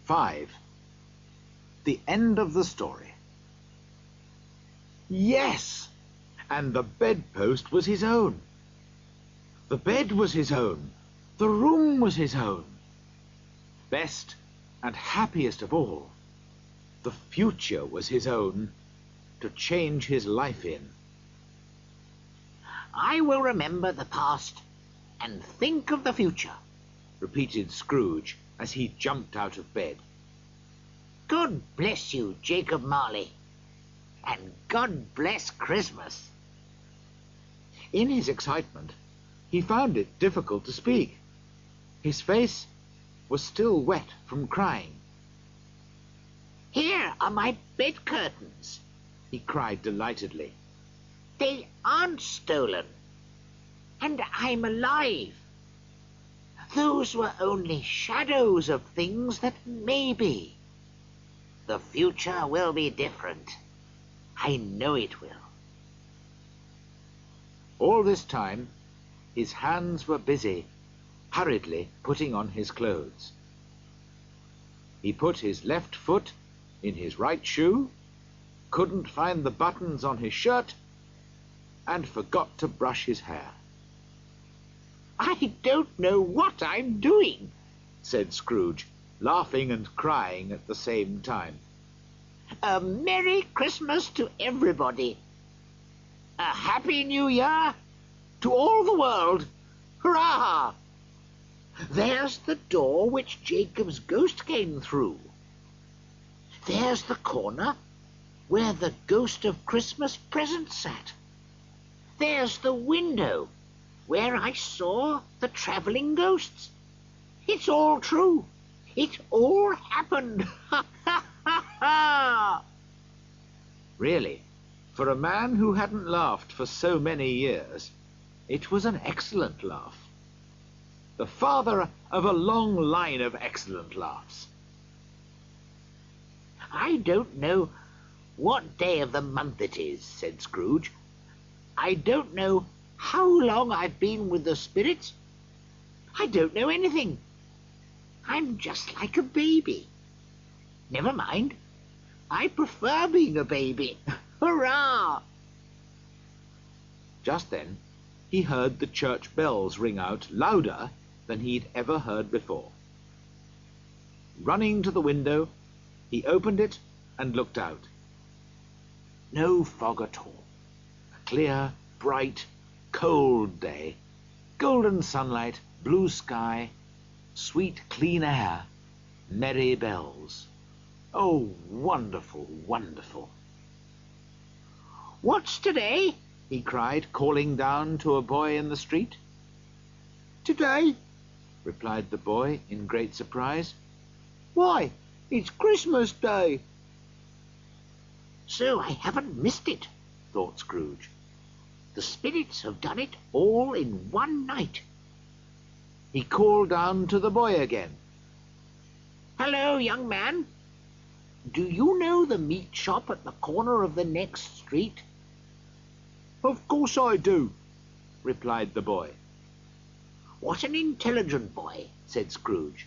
5. The end of the story. Yes! And the bedpost was his own. The bed was his own. The room was his own. Best and happiest of all, the future was his own, to change his life in. I will remember the past and think of the future, repeated Scrooge as he jumped out of bed. God bless you, Jacob Marley, and God bless Christmas. In his excitement, he found it difficult to speak. His face was still wet from crying. Here are my bed curtains, he cried delightedly. They aren't stolen, and I'm alive. Those were only shadows of things that may be. The future will be different. I know it will. All this time, his hands were busy, hurriedly putting on his clothes. He put his left foot in his right shoe, couldn't find the buttons on his shirt, and forgot to brush his hair. I don't know what I'm doing, said Scrooge, laughing and crying at the same time. A Merry Christmas to everybody. A Happy New Year to all the world. Hurrah! There's the door which Jacob's ghost came through. There's the corner where the ghost of Christmas present sat. There's the window where I saw the travelling ghosts. It's all true. It all happened. Ha, ha, ha, ha! Really, for a man who hadn't laughed for so many years, it was an excellent laugh. The father of a long line of excellent laughs. I don't know what day of the month it is, said Scrooge. I don't know how long I've been with the spirits. I don't know anything. I'm just like a baby. Never mind. I prefer being a baby. Hurrah! Just then, he heard the church bells ring out louder than he'd ever heard before. Running to the window, he opened it and looked out. No fog at all. A clear, bright, cold day. Golden sunlight, blue sky, sweet, clean air, merry bells. Oh, wonderful, wonderful. What's today? He cried, calling down to a boy in the street. Today? Replied the boy in great surprise. Why, it's Christmas Day. So I haven't missed it, thought Scrooge. The spirits have done it all in one night. He called down to the boy again. Hello, young man. Do you know the meat shop at the corner of the next street? Of course I do, replied the boy. What an intelligent boy, said Scrooge.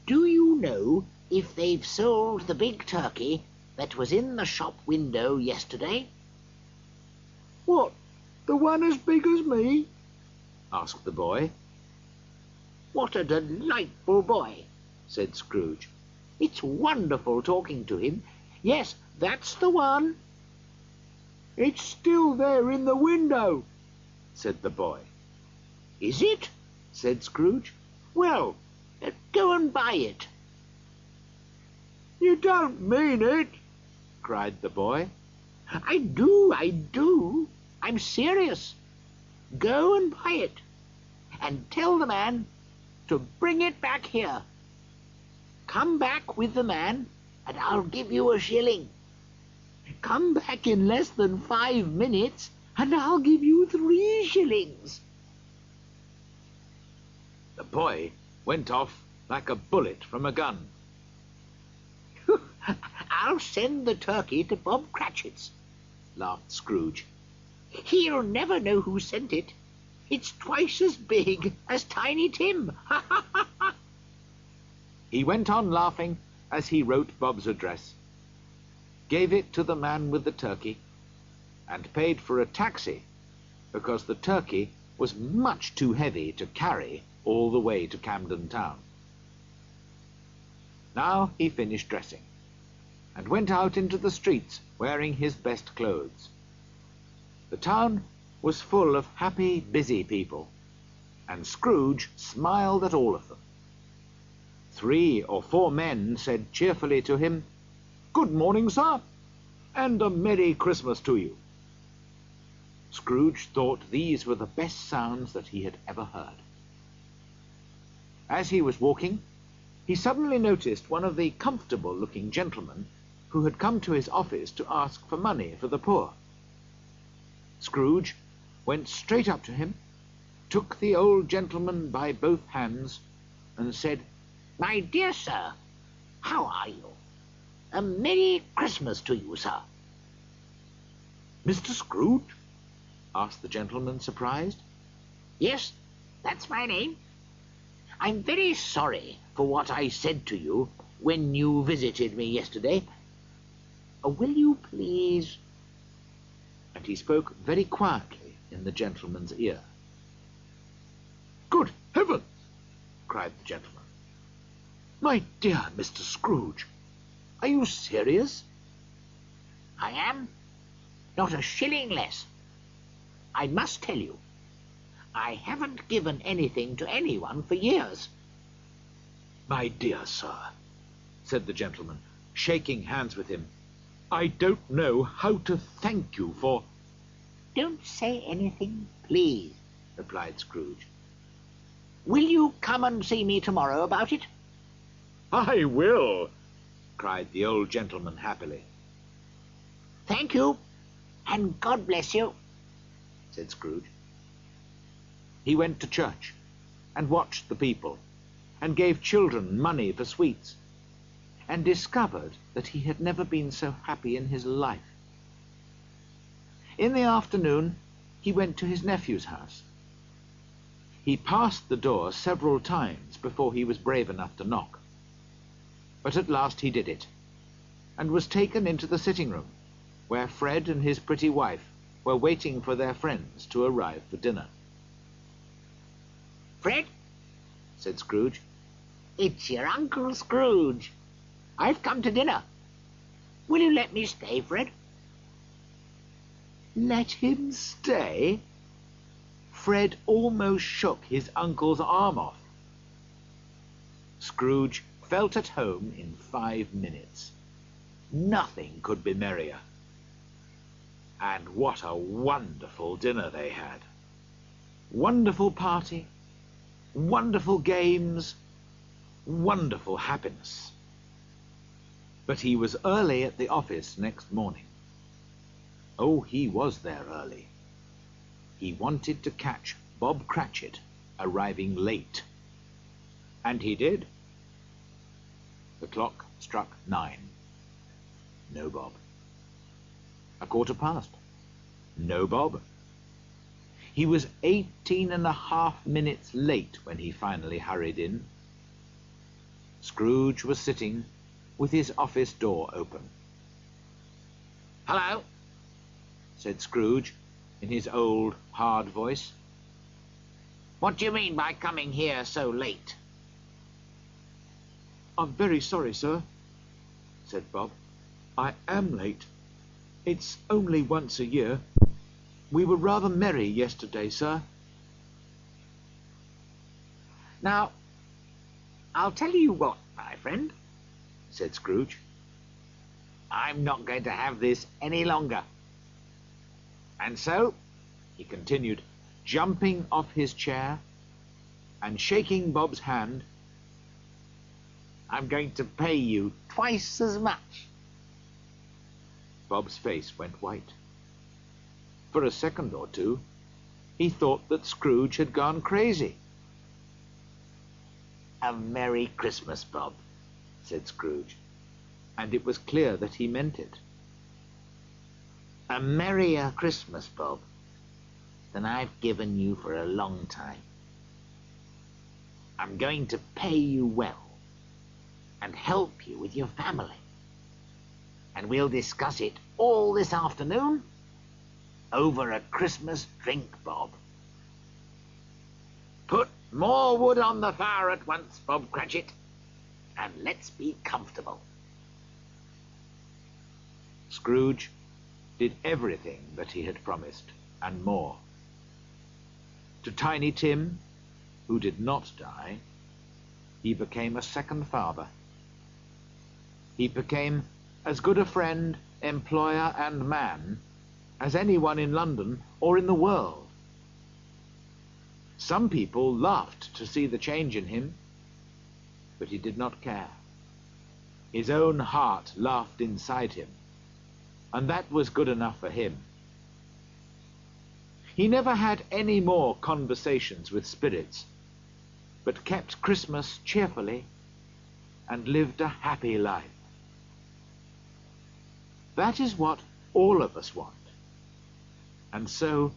Do you know if they've sold the big turkey that was in the shop window yesterday? What, the one as big as me? Asked the boy. What a delightful boy, said Scrooge. It's wonderful talking to him. Yes, that's the one. It's still there in the window, said the boy. Is it? Said Scrooge. Well, go and buy it. You don't mean it, cried the boy. I do. I'm serious. Go and buy it, and tell the man to bring it back here. Come back with the man, and I'll give you a shilling. Come back in less than 5 minutes, and I'll give you 3 shillings. The boy went off like a bullet from a gun. I'll send the turkey to Bob Cratchit's, laughed Scrooge. He'll never know who sent it. It's twice as big as Tiny Tim. He went on laughing as he wrote Bob's address, gave it to the man with the turkey, and paid for a taxi because the turkey was much too heavy to carry all the way to Camden Town. Now he finished dressing and went out into the streets wearing his best clothes. The town was full of happy, busy people, and Scrooge smiled at all of them. 3 or 4 men said cheerfully to him, "Good morning, sir, and a Merry Christmas to you." Scrooge thought these were the best sounds that he had ever heard. As he was walking, he suddenly noticed one of the comfortable-looking gentlemen who had come to his office to ask for money for the poor. Scrooge went straight up to him, took the old gentleman by both hands, and said, "My dear sir, how are you? A Merry Christmas to you, sir." "Mr. Scrooge?" asked the gentleman, surprised. "Yes, that's my name. I'm very sorry for what I said to you when you visited me yesterday. Will you please—" And he spoke very quietly in the gentleman's ear. "Good heavens!" cried the gentleman. "My dear Mr. Scrooge, are you serious?" "I am. Not a shilling less. I must tell you, I haven't given anything to anyone for years." "My dear sir," said the gentleman, shaking hands with him, "I don't know how to thank you for—" "Don't say anything, please," replied Scrooge. "Will you come and see me tomorrow about it?" "I will," cried the old gentleman happily. "Thank you, and God bless you," said Scrooge. He went to church and watched the people and gave children money for sweets, and discovered that he had never been so happy in his life. In the afternoon, he went to his nephew's house. He passed the door several times before he was brave enough to knock. But at last he did it, and was taken into the sitting-room, where Fred and his pretty wife were waiting for their friends to arrive for dinner. "Fred," said Scrooge, "it's your Uncle Scrooge. I've come to dinner. Will you let me stay, Fred?" Let him stay? Fred almost shook his uncle's arm off. Scrooge felt at home in 5 minutes. Nothing could be merrier. And what a wonderful dinner they had. Wonderful party, wonderful games, wonderful happiness. But he was early at the office next morning. Oh, he was there early. He wanted to catch Bob Cratchit arriving late. And he did. The clock struck 9. No Bob. 1/4 past. No Bob. He was 18½ minutes late when he finally hurried in. Scrooge was sitting with his office door open. "Hello," said Scrooge in his old, hard voice. "What do you mean by coming here so late?" "I'm very sorry, sir," said Bob. "I am late. It's only once a year. We were rather merry yesterday, sir." "Now, I'll tell you what, my friend," said Scrooge. "I'm not going to have this any longer. And so," he continued, jumping off his chair and shaking Bob's hand, "I'm going to pay you twice as much." Bob's face went white. For a second or two, he thought that Scrooge had gone crazy. "A Merry Christmas, Bob," said Scrooge, and it was clear that he meant it. "A merrier Christmas, Bob, than I've given you for a long time. I'm going to pay you well, and help you with your family. And we'll discuss it all this afternoon over a Christmas drink, Bob. Put more wood on the fire at once, Bob Cratchit, and let's be comfortable. Scrooge did everything that he had promised, and more. To Tiny Tim, who did not die, he became a second father. He became as good a friend, employer, and man as anyone in London or in the world. Some people laughed to see the change in him, but he did not care. His own heart laughed inside him, and that was good enough for him. He never had any more conversations with spirits, but kept Christmas cheerfully and lived a happy life. That is what all of us want. And so,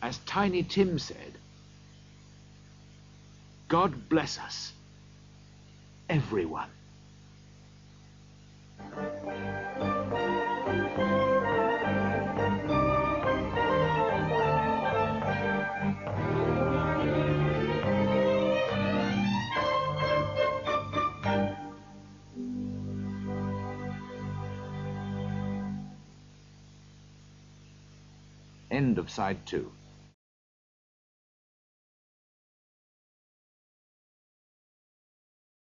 as Tiny Tim said, God bless us, everyone. End of side 2.